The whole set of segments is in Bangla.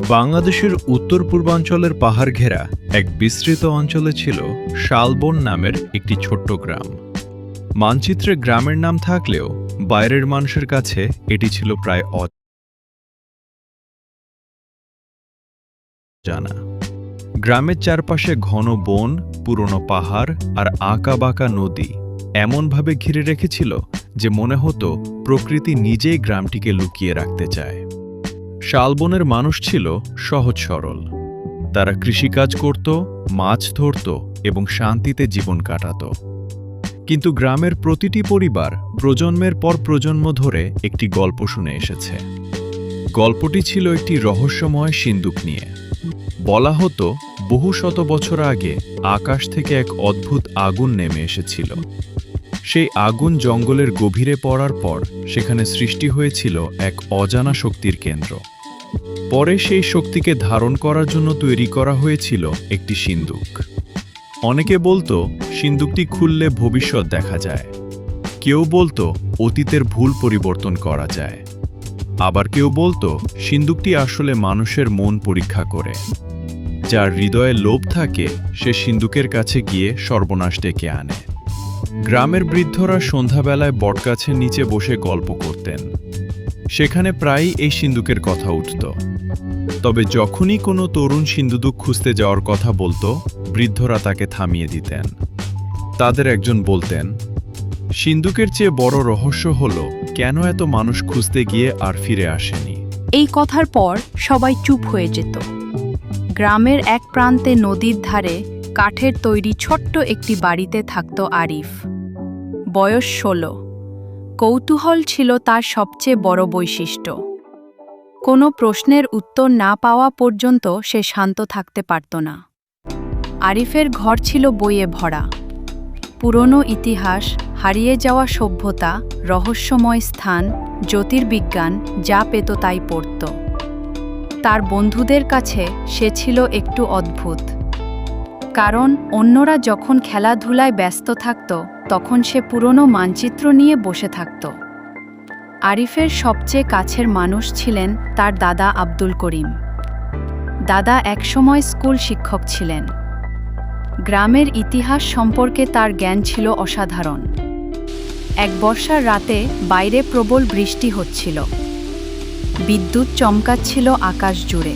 বাংলাদেশের উত্তর পূর্বাঞ্চলের পাহাড় ঘেরা এক বিস্তৃত অঞ্চলে ছিল শালবন নামের একটি ছোট্ট গ্রাম। মানচিত্রে গ্রামের নাম থাকলেও বাইরের মানুষের কাছে এটি ছিল প্রায় অজানা। গ্রামের চারপাশে ঘন বন, পুরনো পাহাড় আর আঁকাবাঁকা নদী এমনভাবে ঘিরে রেখেছিল যে মনে হতো প্রকৃতি নিজেই গ্রামটিকে লুকিয়ে রাখতে চায়। শালবনের মানুষ ছিল সহজ সরল। তারা কৃষিকাজ করত, মাছ ধরত এবং শান্তিতে জীবন কাটাত। কিন্তু গ্রামের প্রতিটি পরিবার প্রজন্মের পর প্রজন্ম ধরে একটি গল্প শুনে এসেছে। গল্পটি ছিল একটি রহস্যময় সিন্দুক নিয়ে। বলা হতো বহু শত বছর আগে আকাশ থেকে এক অদ্ভুত আগুন নেমে এসেছিল। সেই আগুন জঙ্গলের গভীরে পড়ার পর সেখানে সৃষ্টি হয়েছিল এক অজানা শক্তির কেন্দ্র। পরে সেই শক্তিকে ধারণ করার জন্য তৈরি করা হয়েছিল একটি সিন্দুক। অনেকে বলতো সিন্দুকটি খুললে ভবিষ্যৎ দেখা যায়, কেউ বলতো অতীতের ভুল পরিবর্তন করা যায়, আবার কেউ বলতো সিন্দুকটি আসলে মানুষের মন পরীক্ষা করে। যার হৃদয়ে লোভ থাকে সে সিন্দুকের কাছে গিয়ে সর্বনাশ ডেকে আনে। গ্রামের বৃদ্ধরা সন্ধ্যাবেলায় বটগাছের নিচে বসে গল্প করতেন। সেখানে প্রায়ই এই সিন্দুকের কথা উঠত। তবে যখনই কোনো তরুণ সিন্দুক খুঁজতে যাওয়ার কথা বলতো, বৃদ্ধরা তাকে থামিয়ে দিতেন। তাদের একজন বলতেন, সিন্দুকের চেয়ে বড় রহস্য হলো কেন এত মানুষ খুঁজতে গিয়ে আর ফিরে আসেনি। এই কথার পর সবাই চুপ হয়ে যেত। গ্রামের এক প্রান্তে নদীর ধারে কাঠের তৈরি ছোট্ট একটি বাড়িতে থাকত আরিফ। বয়স 16। কৌতূহল ছিল তার সবচেয়ে বড় বৈশিষ্ট্য। কোনো প্রশ্নের উত্তর না পাওয়া পর্যন্ত সে শান্ত থাকতে পারত না। আরিফের ঘর ছিল বইয়ে ভরা। পুরনো ইতিহাস, হারিয়ে যাওয়া সভ্যতা, রহস্যময় স্থান, জ্যোতির্বিজ্ঞান, যা পেত তাই পড়ত। তার বন্ধুদের কাছে সে ছিল একটু অদ্ভুত। কারণ অন্যরা যখন খেলাধুলায় ব্যস্ত থাকত তখন সে পুরনো মানচিত্র নিয়ে বসে থাকত। আরিফের সবচেয়ে কাছের মানুষ ছিলেন তার দাদা আব্দুল করিম। দাদা একসময় স্কুল শিক্ষক ছিলেন। গ্রামের ইতিহাস সম্পর্কে তার জ্ঞান ছিল অসাধারণ। এক বর্ষার রাতে বাইরে প্রবল বৃষ্টি হচ্ছিল। বিদ্যুৎ চমকাচ্ছিল আকাশ জুড়ে।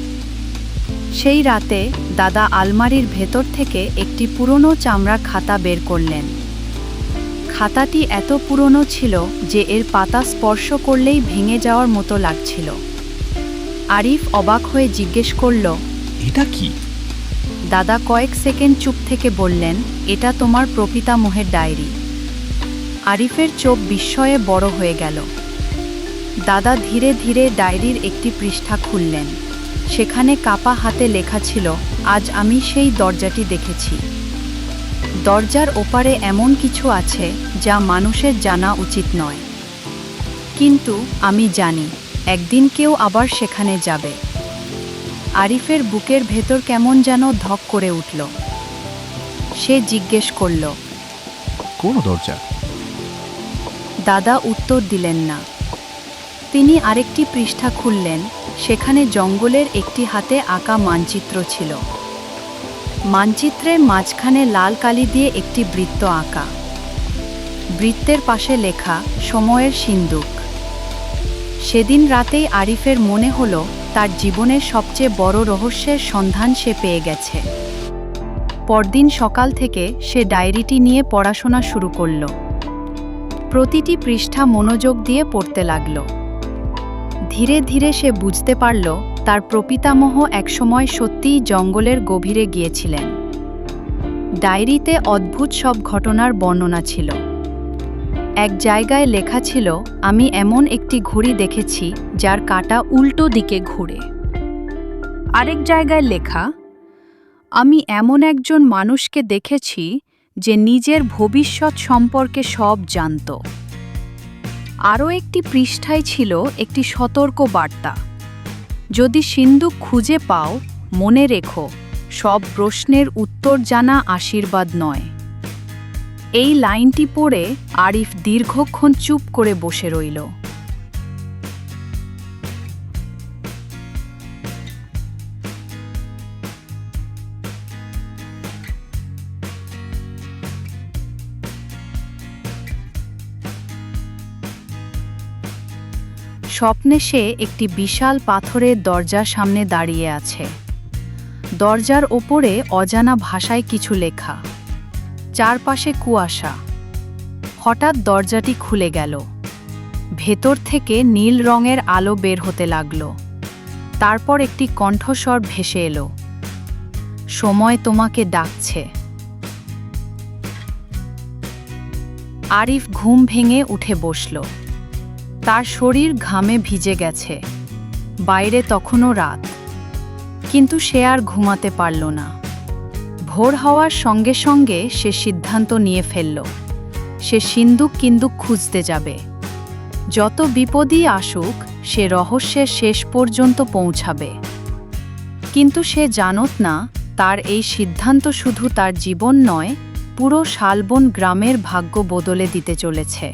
সেই রাতে দাদা আলমারির ভেতর থেকে একটি পুরনো চামড়ার খাতা বের করলেন। খাতাটি এত পুরনো ছিল যে এর পাতা স্পর্শ করলেই ভেঙে যাওয়ার মতো লাগছিল। আরিফ অবাক হয়ে জিজ্ঞেস করল, এটা কি? দাদা কয়েক সেকেন্ড চুপ থেকে বললেন, এটা তোমার প্রপিতামহের ডায়েরি। আরিফের চোখ বিস্ময়ে বড় হয়ে গেল। দাদা ধীরে ধীরে ডায়েরির একটি পৃষ্ঠা খুললেন। সেখানে কাপা হাতে লেখা ছিল, আজ আমি সেই দরজাটি দেখেছি। দরজার ওপারে এমন কিছু আছে যা মানুষের জানা উচিত নয়। কিন্তু আমি জানি একদিন কেউ আবার সেখানে যাবে। আরিফের বুকের ভেতর কেমন যেন ধক করে উঠল। সে জিজ্ঞেস করল, কোন দরজা? দাদা উত্তর দিলেন না। তিনি আরেকটি পৃষ্ঠা খুললেন। সেখানে জঙ্গলের একটি হাতে আঁকা মানচিত্র ছিল। মানচিত্রের মাঝখানে লাল কালি দিয়ে একটি বৃত্ত আঁকা। বৃত্তের পাশে লেখা, সময়ের সিন্দুক। সেদিন রাতেই আরিফের মনে হলো তার জীবনের সবচেয়ে বড় রহস্যের সন্ধান সে পেয়ে গেছে। পরদিন সকাল থেকে সে ডায়েরিটি নিয়ে পড়াশোনা শুরু করল। প্রতিটি পৃষ্ঠা মনোযোগ দিয়ে পড়তে লাগল। ধীরে ধীরে সে বুঝতে পারল তার প্রপিতামহ একসময় সত্যিই জঙ্গলের গভীরে গিয়েছিলেন। ডায়েরিতে অদ্ভুত সব ঘটনার বর্ণনা ছিল। এক জায়গায় লেখা ছিল, আমি এমন একটি ঘড়ি দেখেছি যার কাঁটা উল্টো দিকে ঘুরে। আরেক জায়গায় লেখা, আমি এমন একজন মানুষকে দেখেছি যে নিজের ভবিষ্যৎ সম্পর্কে সব জানত। আরও একটি পৃষ্ঠায় ছিল একটি সতর্ক বার্তা, যদি সিন্দুক খুঁজে পাও মনে রেখো, সব প্রশ্নের উত্তর জানা আশীর্বাদ নয়। এই লাইনটি পড়ে আরিফ দীর্ঘক্ষণ চুপ করে বসে রইল। স্বপ্নে সে একটি বিশাল পাথরের দরজার সামনে দাঁড়িয়ে আছে। দরজার ওপরে অজানা ভাষায় কিছু লেখা, চারপাশে কুয়াশা। হঠাৎ দরজাটি খুলে গেল। ভেতর থেকে নীল রঙের আলো বের হতে লাগল। তারপর একটি কণ্ঠস্বর ভেসে এলো, সময় তোমাকে ডাকছে। আরিফ ঘুম ভেঙে উঠে বসল। তার শরীর ঘামে ভিজে গেছে। বাইরে তখনও রাত, কিন্তু সে আর ঘুমাতে পারল না। ভোর হওয়ার সঙ্গে সঙ্গে সে সিদ্ধান্ত নিয়ে ফেলল, সে সিন্দুক খুঁজতে যাবে। যত বিপদই আসুক, সে রহস্যের শেষ পর্যন্ত পৌঁছাবে। কিন্তু সে জানত না, তার এই সিদ্ধান্ত শুধু তার জীবন নয়, পুরো শালবন গ্রামের ভাগ্য বদলে দিতে চলেছে।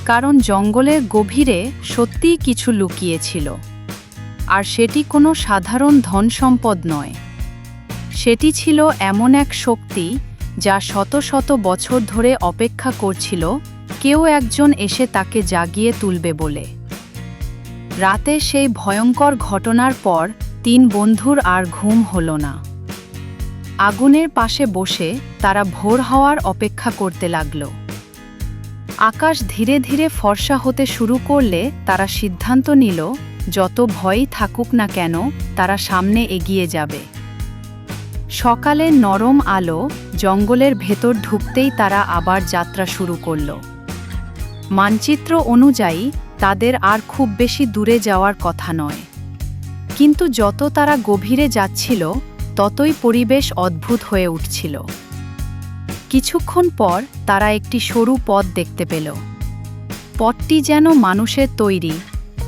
কারণ জঙ্গলের গভীরে সত্যিই কিছু লুকিয়েছিল। আর সেটি কোনো সাধারণ ধনসম্পদ নয়। সেটি ছিল এমন এক শক্তি যা শত শত বছর ধরে অপেক্ষা করছিল কেউ একজন এসে তাকে জাগিয়ে তুলবে বলে। রাতে সেই ভয়ঙ্কর ঘটনার পর 3 বন্ধুর আর ঘুম হলো না। আগুনের পাশে বসে তারা ভোর হওয়ার অপেক্ষা করতে লাগল। আকাশ ধীরে ধীরে ফর্সা হতে শুরু করলে তারা সিদ্ধান্ত নিল, যত ভয়ই থাকুক না কেন, তারা সামনে এগিয়ে যাবে। সকালের নরম আলো জঙ্গলের ভেতর ঢুকতেই তারা আবার যাত্রা শুরু করল। মানচিত্র অনুযায়ী তাদের আর খুব বেশি দূরে যাওয়ার কথা নয়। কিন্তু যত তারা গভীরে যাচ্ছিল, ততই পরিবেশ অদ্ভুত হয়ে উঠছিল। কিছুক্ষণ পর তারা একটি সরু পথ দেখতে পেল। পথটি যেন মানুষের তৈরি,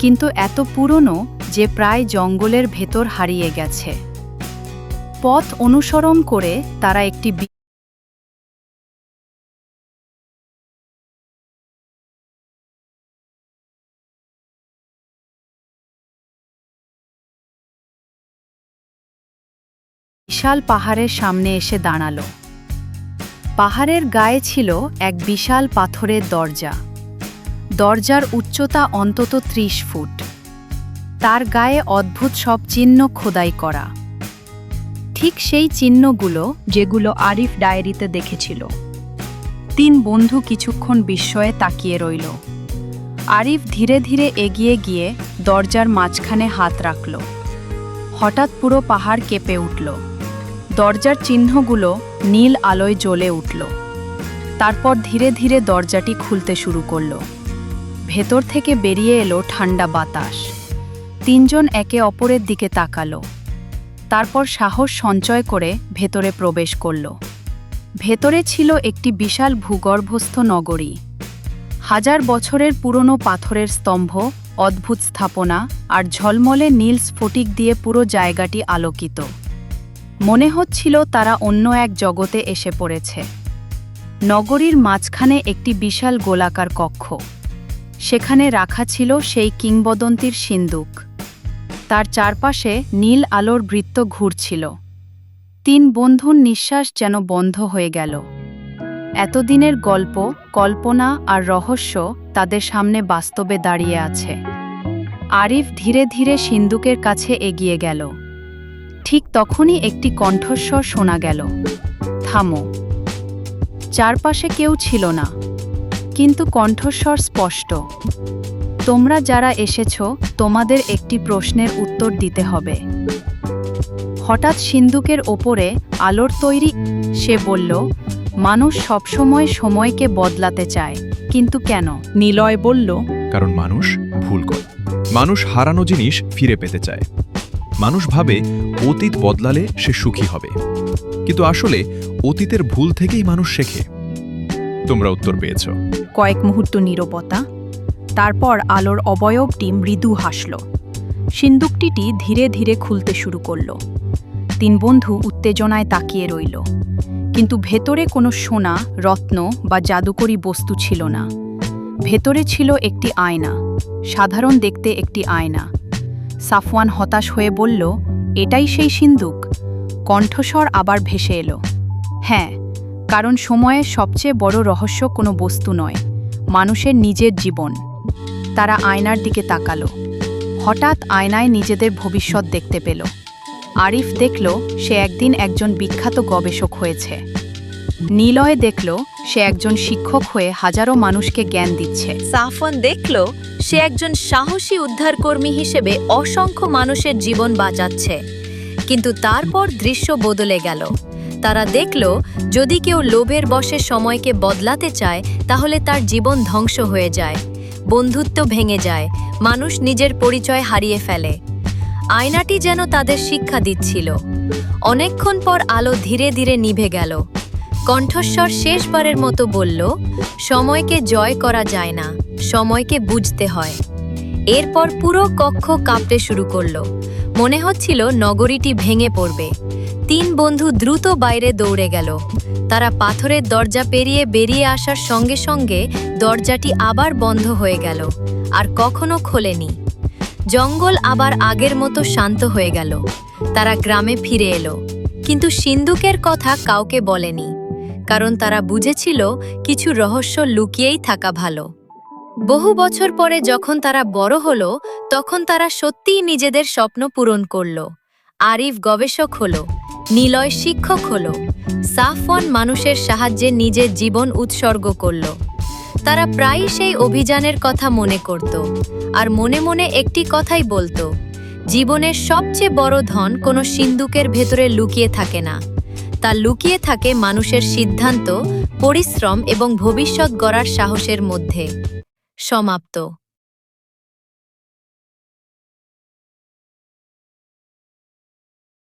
কিন্তু এত পুরনো যে প্রায় জঙ্গলের ভেতর হারিয়ে গেছে। পথ অনুসরণ করে তারা একটি বিশাল পাহাড়ের সামনে এসে দাঁড়াল। পাহাড়ের গায়ে ছিল এক বিশাল পাথরের দরজা। দরজার উচ্চতা অন্তত 30 ফুট। তার গায়ে অদ্ভুত সব চিহ্ন খোদাই করা, ঠিক সেই চিহ্নগুলো যেগুলো আরিফ ডায়েরিতে দেখেছিল। 3 বন্ধু কিছুক্ষণ বিস্ময়ে তাকিয়ে রইল। আরিফ ধীরে ধীরে এগিয়ে গিয়ে দরজার মাঝখানে হাত রাখল। হঠাৎ পুরো পাহাড় কেঁপে উঠল। দরজার চিহ্নগুলো নীল আলোয় জ্বলে উঠল। তারপর ধীরে ধীরে দরজাটি খুলতে শুরু করল। ভেতর থেকে বেরিয়ে এলো ঠান্ডা বাতাস। 3 জন একে অপরের দিকে তাকালো। তারপর সাহস সঞ্চয় করে ভেতরে প্রবেশ করল। ভেতরে ছিল একটি বিশাল ভূগর্ভস্থ নগরী। 1000 বছরের পুরনো পাথরের স্তম্ভ, অদ্ভুত স্থাপনা আর ঝলমলে নীল স্ফটিক দিয়ে পুরো জায়গাটি আলোকিত। মনে হচ্ছিল তারা অন্য এক জগতে এসে পড়েছে। নগরীর মাঝখানে একটি বিশাল গোলাকার কক্ষ। সেখানে রাখা ছিল সেই কিংবদন্তির সিন্দুক। তার চারপাশে নীল আলোর বৃত্ত ঘুরছিল। 3 বন্ধুর নিঃশ্বাস যেন বন্ধ হয়ে গেল। এতদিনের গল্প, কল্পনা আর রহস্য তাদের সামনে বাস্তবে দাঁড়িয়ে আছে। আরিফ ধীরে ধীরে সিন্দুকের কাছে এগিয়ে গেল। ঠিক তখনই একটি কণ্ঠস্বর শোনা গেল, থামো। চারপাশে কেউ ছিল না, কিন্তু কণ্ঠস্বর স্পষ্ট, তোমরা যারা এসেছ, তোমাদের একটি প্রশ্নের উত্তর দিতে হবে। হঠাৎ সিন্দুকের ওপরে আলোর তৈরি সে বলল, মানুষ সবসময় সময়কে বদলাতে চায়, কিন্তু কেন? নিলয় বলল, কারণ মানুষ ভুল করে। মানুষ হারানো জিনিস ফিরে পেতে চায়। মানুষ ভাবে অতীত বদলালে সে সুখী হবে, কিন্তু আসলে অতীতের ভুল থেকেই মানুষ শেখে। তোমরা উত্তর পেয়েছ। কয়েক মুহূর্ত নীরবতা। তারপর আলোর অবয়বটি মৃদু হাসল। সিন্দুকটি ধীরে ধীরে খুলতে শুরু করল। 3 বন্ধু উত্তেজনায় তাকিয়ে রইল, কিন্তু ভেতরে কোনো সোনা, রত্ন বা জাদুকরী বস্তু ছিল না। ভেতরে ছিল একটি আয়না, সাধারণ দেখতে একটি আয়না। সাফওয়ান হতাশ হয়ে বলল, এটাই সেই সিন্দুক? কণ্ঠস্বর আবার ভেসে এলো, হ্যাঁ, কারণ সময়ের সবচেয়ে বড় রহস্য কোনো বস্তু নয়, মানুষের নিজের জীবন। তারা আয়নার দিকে তাকালো। হঠাৎ আয়নায় নিজেদের ভবিষ্যৎ দেখতে পেল। আরিফ দেখল সে একদিন একজন বিখ্যাত গবেষক হয়েছে। নিলয় দেখল সে একজন শিক্ষক হয়ে হাজারো মানুষকে জ্ঞান দিচ্ছে। সাফওয়ান দেখল সে একজন সাহসী উদ্ধারকর্মী হিসেবে অসংখ্য মানুষের জীবন বাঁচাচ্ছে। কিন্তু তারপর দৃশ্য বদলে গেল। তারা দেখল যদি কেউ লোভের বশে সময়কে বদলাতে চায় তাহলে তার জীবন ধ্বংস হয়ে যায়, বন্ধুত্ব ভেঙে যায়, মানুষ নিজের পরিচয় হারিয়ে ফেলে। আয়নাটি যেন তাদের শিক্ষা দিচ্ছিল। অনেকক্ষণ পর আলো ধীরে ধীরে নিভে গেল। কণ্ঠস্বর শেষবারের মতো বলল, সময়কে জয় করা যায় না, সময়কে বুঝতে হয়। এরপর পুরো কক্ষ কাঁপতে শুরু করলো। মনে হচ্ছিল নগরীটি ভেঙে পড়বে। 3 বন্ধু দ্রুত বাইরে দৌড়ে গেল। তারা পাথরের দরজা পেরিয়ে বেরিয়ে আসার সঙ্গে সঙ্গে দরজাটি আবার বন্ধ হয়ে গেল আর কখনো খোলেনি। জঙ্গল আবার আগের মতো শান্ত হয়ে গেল। তারা গ্রামে ফিরে এলো, কিন্তু সিন্দুকের কথা কাউকে বলেনি, কারণ তারা বুঝেছিল কিছু রহস্য লুকিয়েই থাকা ভালো। বহু বছর পরে যখন তারা বড় হলো, তখন তারা সত্যিই নিজেদের স্বপ্ন পূরণ করলো। আরিফ গবেষক হলো, নিলয় শিক্ষক হলো, সাফওয়ান মানুষের সাহায্যে নিজের জীবন উৎসর্গ করলো। তারা প্রায়ই সেই অভিযানের কথা মনে করত আর মনে মনে একটি কথাই বলতো, জীবনের সবচেয়ে বড় ধন কোনো সিন্দুকের ভেতরে লুকিয়ে থাকে না, তা লুকিয়ে থাকে মানুষের সিদ্ধান্ত, পরিশ্রম এবং ভবিষ্যৎ গড়ার সাহসের মধ্যে। সমাপ্ত।